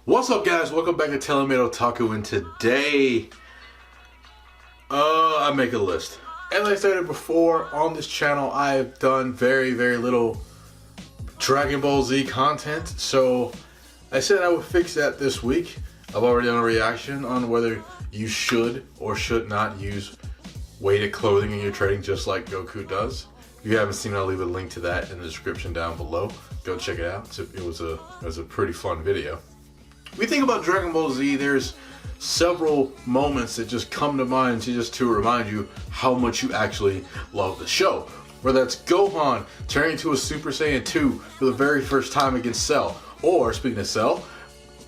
What's up, guys? Welcome back to TaylorMadeOtaku, and today I make a list. As I stated before, on this channel I've done very little Dragon Ball Z content, so I said I would fix that this week. I've already done a reaction on whether you should or should not use weighted clothing in your trading, just like Goku does. If you haven't seen it, I'll leave a link to that in the description down below. Go check it out. It was a pretty fun video. When you think about Dragon Ball Z, there's several moments that just come to mind to remind you how much you actually love the show. Whether that's Gohan turning into a Super Saiyan 2 for the very first time against Cell, or speaking of Cell,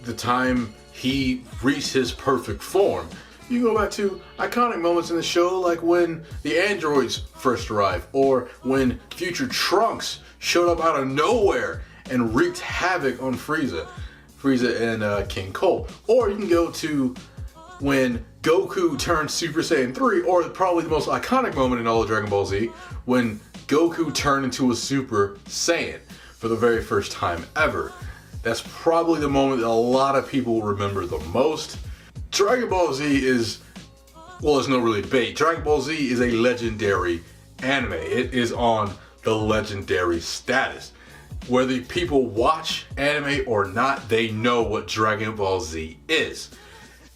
the time he reached his perfect form. You go back to iconic moments in the show, like when the androids first arrived, or when future Trunks showed up out of nowhere and wreaked havoc on Frieza and King Cole. Or you can go to when Goku turned Super Saiyan 3, or probably the most iconic moment in all of Dragon Ball Z, when Goku turned into a Super Saiyan for the very first time ever. That's probably the moment that a lot of people remember the most. Dragon Ball Z is, well, there's no really debate. Dragon Ball Z is a legendary anime. It is on the legendary status. Whether people watch anime or not, they know what Dragon Ball Z is.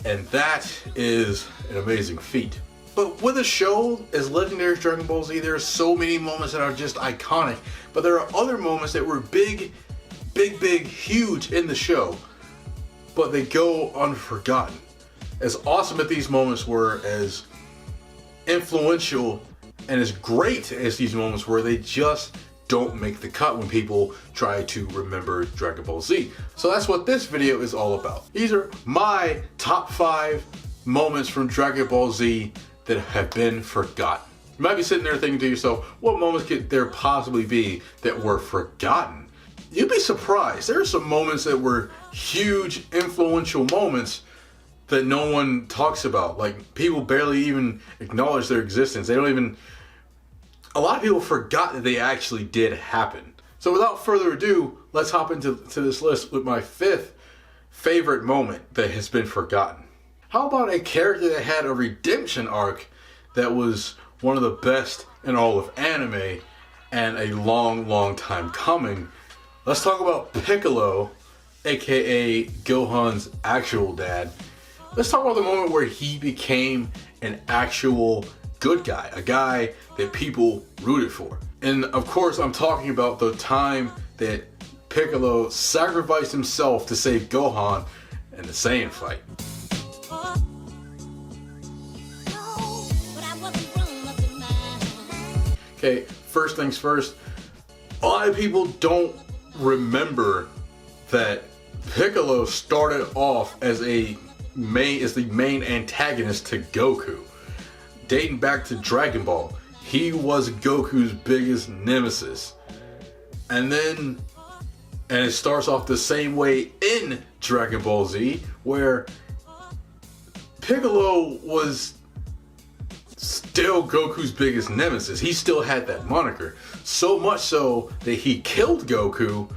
And that is an amazing feat. But with a show as legendary as Dragon Ball Z, there are so many moments that are just iconic. But there are other moments that were big, huge in the show, but they go unforgotten. As awesome as these moments were, as influential and as great as these moments were, they just don't make the cut when people try to remember Dragon Ball Z. So that's what this video is all about. These are my top 5 moments from Dragon Ball Z that have been forgotten. You might be sitting there thinking to yourself, what moments could there possibly be that were forgotten? You'd be surprised. There are some moments that were huge, influential moments that no one talks about. Like, people barely even acknowledge their existence. They don't even... A lot of people forgot that they actually did happen. So without further ado, let's hop into this list with my 5th favorite moment that has been forgotten. How about a character that had a redemption arc that was one of the best in all of anime and a long time coming? Let's talk about Piccolo, aka Gohan's actual dad. Let's talk about the moment where he became an actual good guy, a guy that people rooted for. And of course, I'm talking about the time that Piccolo sacrificed himself to save Gohan in the Saiyan fight. Okay, first things first, a lot of people don't remember that Piccolo started off as the main antagonist to Goku. Dating back to Dragon Ball, he was Goku's biggest nemesis. And it starts off the same way in Dragon Ball Z, where Piccolo was still Goku's biggest nemesis. He still had that moniker. So much so that he killed Goku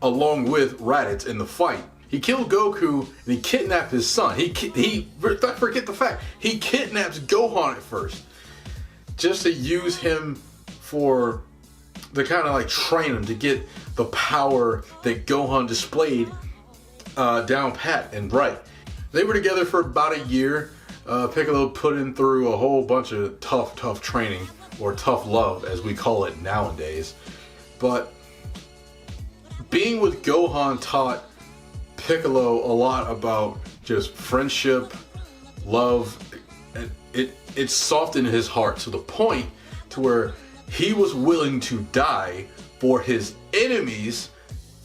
along with Raddatz in the fight. He killed Goku and he kidnapped his son. Forget the fact, he kidnaps Gohan at first, just to use him to kind of like train him to get the power that Gohan displayed down pat and right. They were together for about a year. Piccolo put him through a whole bunch of tough training, or tough love as we call it nowadays. But being with Gohan taught Piccolo a lot about just friendship, love, and it softened his heart to the point to where he was willing to die for his enemy's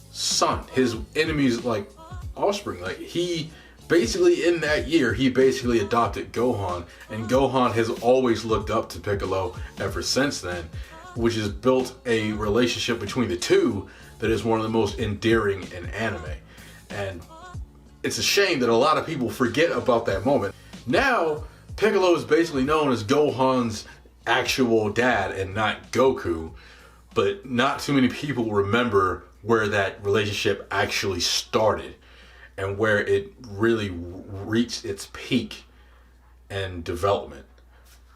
son, his enemy's like offspring. Like, he basically, in that year, he basically adopted Gohan, and Gohan has always looked up to Piccolo ever since then, which has built a relationship between the two that is one of the most endearing in anime. And it's a shame that a lot of people forget about that moment. Now, Piccolo is basically known as Gohan's actual dad and not Goku, but not too many people remember where that relationship actually started. and where it really reached its peak and development.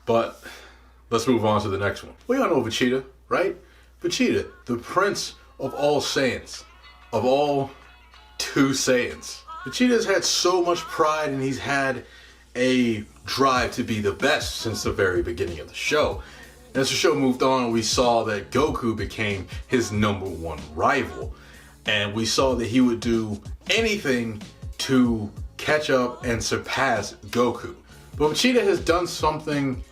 But let's move on to the next one. We all know Vegeta, right? Vegeta, the prince of all Saiyans, of all two Saiyans. Vegeta's had so much pride, and he's had a drive to be the best since the very beginning of the show. And as the show moved on, we saw that Goku became his #1 rival. And we saw that he would do anything to catch up and surpass Goku. But Vegeta has done something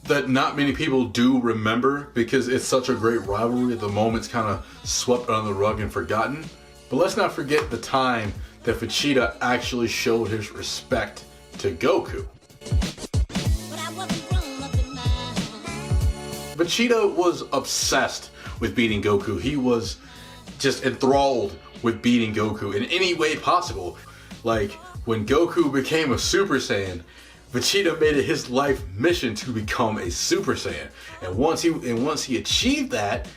that not many people do remember, because it's such a great rivalry. The moment's kind of swept under the rug and forgotten. But let's not forget the time that Vegeta actually showed his respect to Goku. Vegeta was obsessed with beating Goku. He was just enthralled with beating Goku in any way possible. Like, when Goku became a Super Saiyan, Vegeta made it his life mission to become a Super Saiyan. And once he achieved that,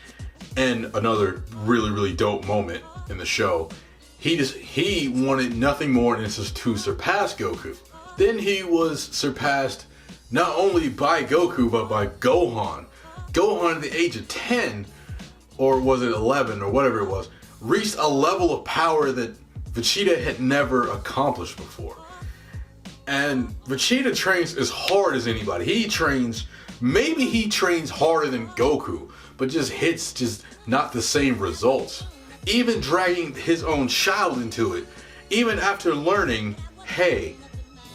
and another really dope moment in the show, he wanted nothing more than to surpass Goku. Then he was surpassed not only by Goku, but by Gohan. Gohan at the age of 10, or was it 11, or whatever it was, reached a level of power that Vegeta had never accomplished before. And Vegeta trains as hard as anybody. Maybe he trains harder than Goku, but just not the same results. Even dragging his own child into it. Even after learning, hey,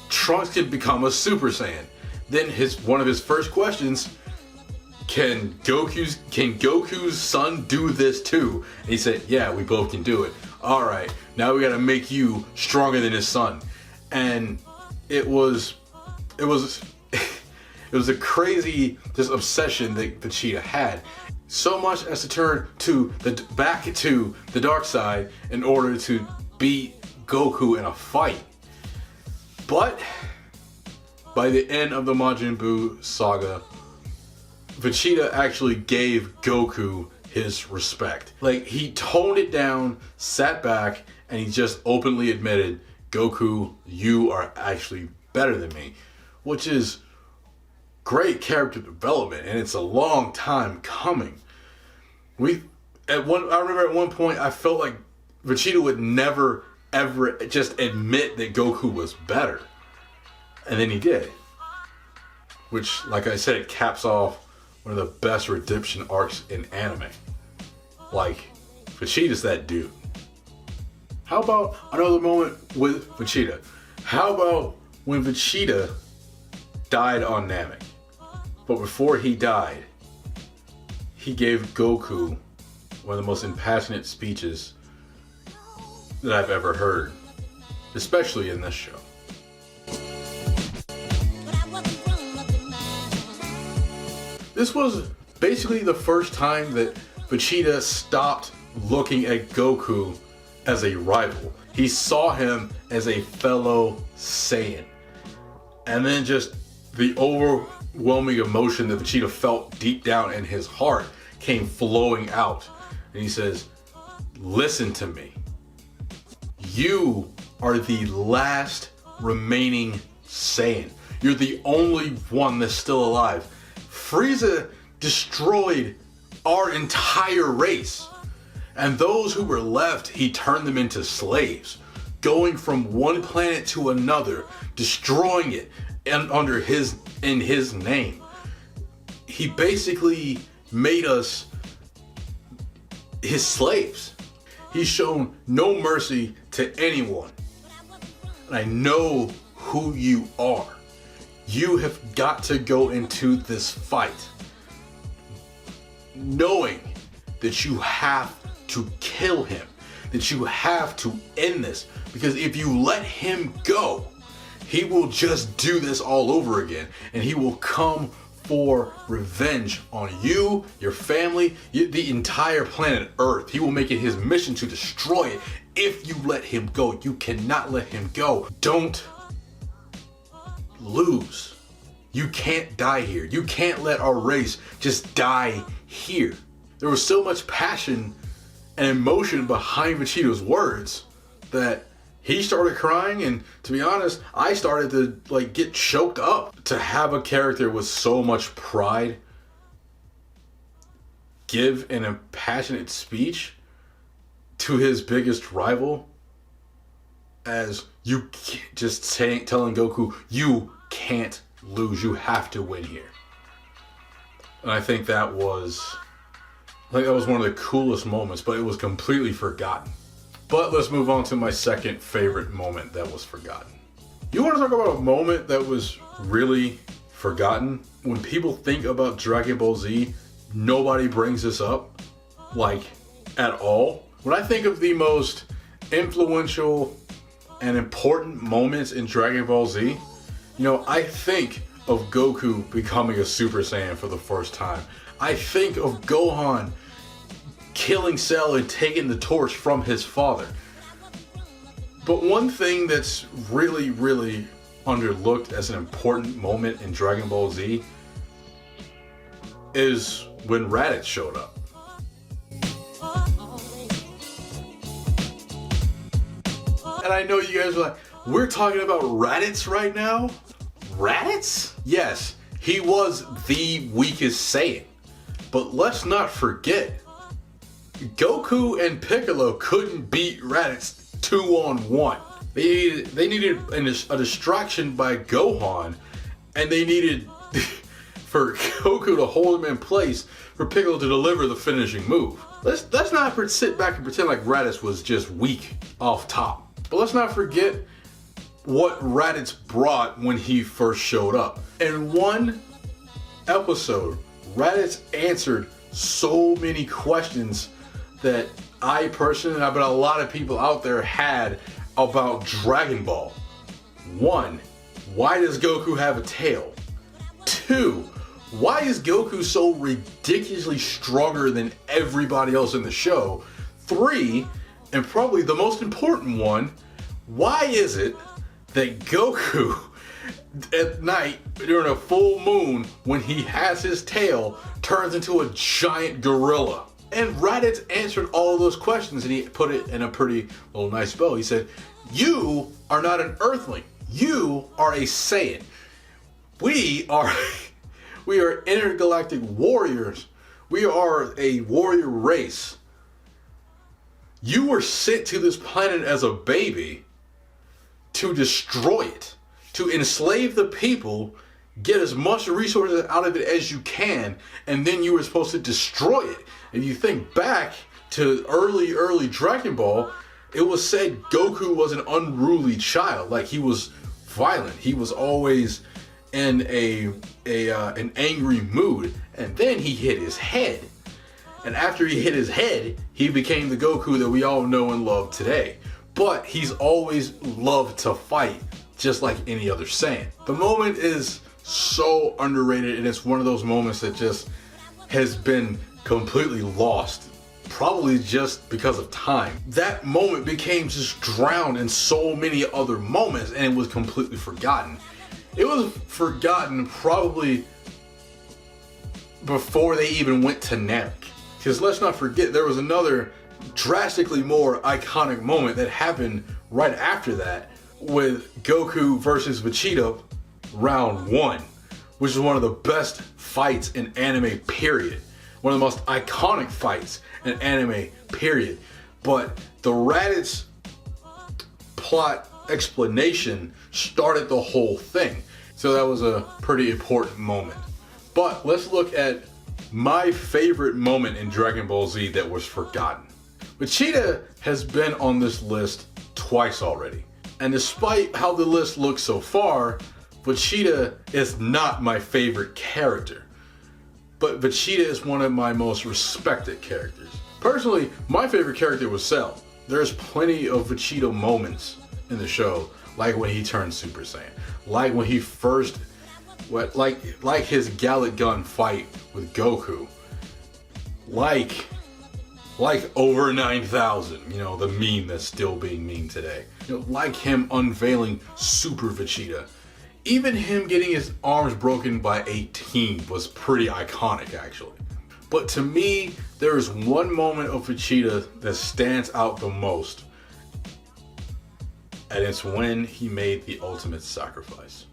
Trunks can become a Super Saiyan. Then one of his first questions, can Goku's son do this too? And he said, yeah, we both can do it. All right, now we gotta make you stronger than his son. And it was a crazy just obsession that Vegeta had. So much as to turn back to the dark side in order to beat Goku in a fight. But by the end of the Majin Buu saga, Vegeta actually gave Goku his respect. Like, he toned it down, sat back, and he just openly admitted, Goku, you are actually better than me. Which is great character development, and it's a long time coming. I remember at one point I felt like Vegeta would never ever just admit that Goku was better. And then he did. Which, like I said, it caps off one of the best redemption arcs in anime. Like, Vegeta's that dude. How about another moment with Vegeta? How about when Vegeta died on Namek? But before he died, he gave Goku one of the most impassionate speeches that I've ever heard, especially in this show. This was basically the first time that Vegeta stopped looking at Goku as a rival. He saw him as a fellow Saiyan. And then just the overwhelming emotion that Vegeta felt deep down in his heart came flowing out. And he says, listen to me. You are the last remaining Saiyan. You're the only one that's still alive. Frieza destroyed our entire race. And those who were left, he turned them into slaves, going from one planet to another, destroying it in his name. He basically made us his slaves. He's shown no mercy to anyone. And I know who you are. You have got to go into this fight knowing that you have to kill him, that you have to end this, because if you let him go, he will just do this all over again, and he will come for revenge on you, your family, the entire planet Earth. He will make it his mission to destroy it if you let him go. You cannot let him go. Don't lose. You can't die here. You can't let our race just die here. There was so much passion and emotion behind Vegeta's words that he started crying, and to be honest, I started to like get choked up. To have a character with so much pride give an impassionate speech to his biggest rival, as you just saying, telling Goku, you can't lose, you have to win here. And I think that was one of the coolest moments, but it was completely forgotten. But let's move on to my second favorite moment that was forgotten. You want to talk about a moment that was really forgotten? When people think about Dragon Ball Z, nobody brings this up, like, at all. When I think of the most influential and important moments in Dragon Ball Z, you know, I think of Goku becoming a Super Saiyan for the first time. I think of Gohan killing Cell and taking the torch from his father. But one thing that's really, really underlooked as an important moment in Dragon Ball Z is when Raddatz showed up. And I know you guys are like, we're talking about Raddatz right now? Raddatz? Yes, he was the weakest Saiyan. But let's not forget, Goku and Piccolo couldn't beat Raddatz 2-on-1. They needed a distraction by Gohan, and they needed for Goku to hold him in place for Piccolo to deliver the finishing move. Let's not sit back and pretend like Raddatz was just weak off top. But let's not forget what Raddatz brought when he first showed up. In one episode, Raddatz answered so many questions that I personally, but a lot of people out there had about Dragon Ball. 1, why does Goku have a tail? 2, why is Goku so ridiculously stronger than everybody else in the show? 3, and probably the most important one, why is it that Goku at night during a full moon, when he has his tail, turns into a giant gorilla? And Raddatz answered all of those questions, and he put it in a pretty little nice bow. He said, you are not an Earthling. You are a Saiyan. We are intergalactic warriors. We are a warrior race. You were sent to this planet as a baby to destroy it, to enslave the people, get as much resources out of it as you can, and then you were supposed to destroy it. If you think back to early Dragon Ball, it was said Goku was an unruly child. Like, he was violent. He was always in an angry mood. And then he hit his head. And after he hit his head, he became the Goku that we all know and love today. But he's always loved to fight, just like any other Saiyan. The moment is so underrated, and it's one of those moments that just has been completely lost, probably just because of time. That moment became just drowned in so many other moments, and it was completely forgotten. It was forgotten probably before they even went to Namek. Because let's not forget, there was another drastically more iconic moment that happened right after that with Goku versus Vegeta round 1, which is one of the best fights in anime, period. One of the most iconic fights in anime, period. But the Raddatz plot explanation started the whole thing. So that was a pretty important moment. But let's look at my favorite moment in Dragon Ball Z that was forgotten. Vegeta has been on this list twice already. And despite how the list looks so far, Vegeta is not my favorite character. But Vegeta is one of my most respected characters. Personally, my favorite character was Cell. There's plenty of Vegeta moments in the show, like when he turned Super Saiyan, like when he first, like his Gallic Gun fight with Goku, like over 9,000, you know, the meme that's still being memed today. You know, like him unveiling Super Vegeta. Even him getting his arms broken by a teen was pretty iconic, actually. But to me, there is one moment of Vegeta that stands out the most. and it's when he made the ultimate sacrifice.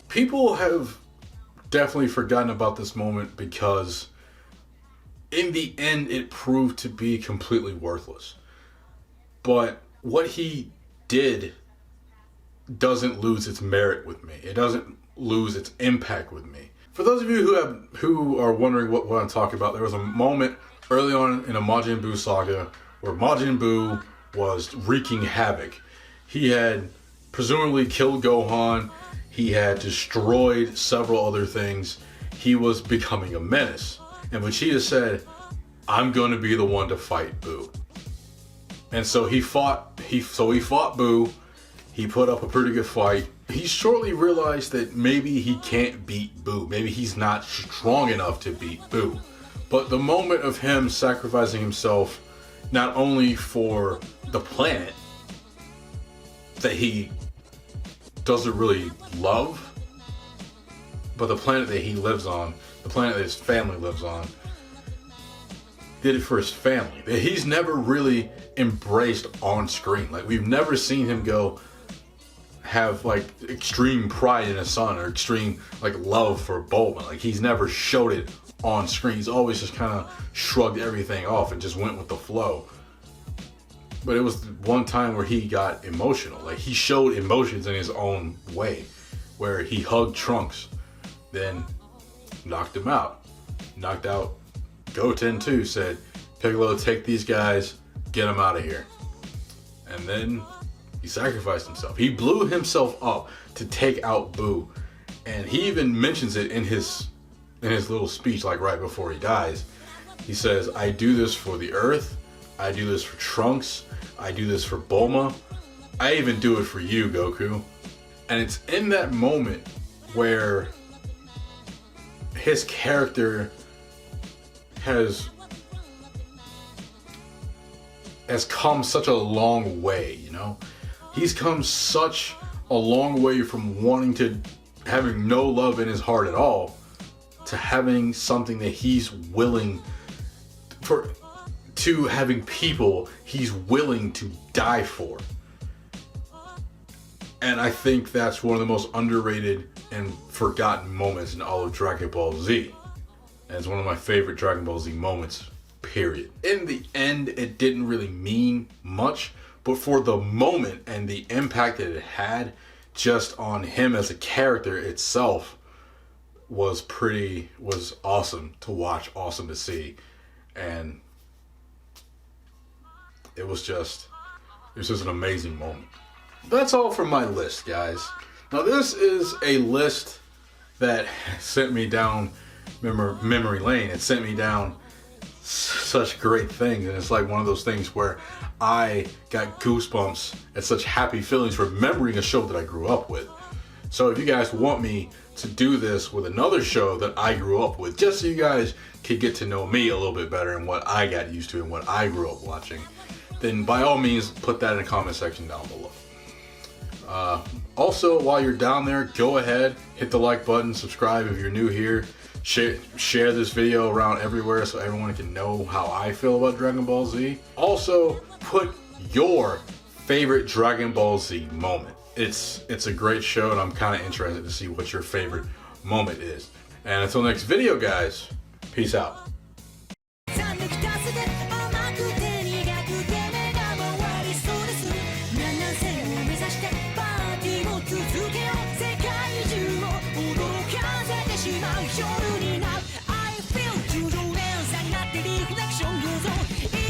People have definitely forgotten about this moment because in the end it proved to be completely worthless. But what he did doesn't lose its merit with me. It doesn't lose its impact with me. For those of you who are wondering what I'm talking about, there was a moment early on in a Majin Buu saga where Majin Buu was wreaking havoc. He had presumably killed Gohan. He had destroyed several other things. He was becoming a menace. And Vegeta said, I'm going to be the one to fight Buu. And so he fought Buu. He put up a pretty good fight. He shortly realized that maybe he can't beat Buu. Maybe he's not strong enough to beat Buu. But the moment of him sacrificing himself, not only for the planet that he doesn't really love, but the planet that he lives on, the planet that his family lives on, did it for his family. That he's never really embraced on screen. Like, we've never seen him go have like extreme pride in his son or extreme like love for Bulma. Like, he's never showed it on screen. He's always just kind of shrugged everything off and just went with the flow. But it was one time where he got emotional. Like, he showed emotions in his own way, where he hugged Trunks, then knocked him out. Knocked out Goten too, said, Piccolo, take these guys, get them out of here. And then he sacrificed himself. He blew himself up to take out Buu. And he even mentions it in his little speech, like right before he dies. He says, I do this for the Earth. I do this for Trunks. I do this for Bulma. I even do it for you, Goku. And it's in that moment where his character has come such a long way, you know? He's come such a long way from having no love in his heart at all to having something that he's willing to having people he's willing to die for. And I think that's one of the most underrated and forgotten moments in all of Dragon Ball Z. And it's one of my favorite Dragon Ball Z moments, period. In the end, it didn't really mean much, but for the moment and the impact that it had just on him as a character itself was awesome to watch, awesome to see. And it was just an amazing moment. That's all for my list, guys. Now, this is a list that sent me down memory lane. It sent me down such great things, and it's like one of those things where I got goosebumps and such happy feelings remembering a show that I grew up with. So if you guys want me to do this with another show that I grew up with, just so you guys could get to know me a little bit better and what I got used to and what I grew up watching, then by all means put that in the comment section down below. Also, while you're down there, go ahead, hit the like button, subscribe if you're new here, share this video around everywhere so everyone can know how I feel about Dragon Ball Z. Also, put your favorite Dragon Ball Z moment. It's a great show, and I'm kind of interested to see what your favorite moment is. And until next video, guys, peace out. I feel 90連鎖になってリフレクション偶像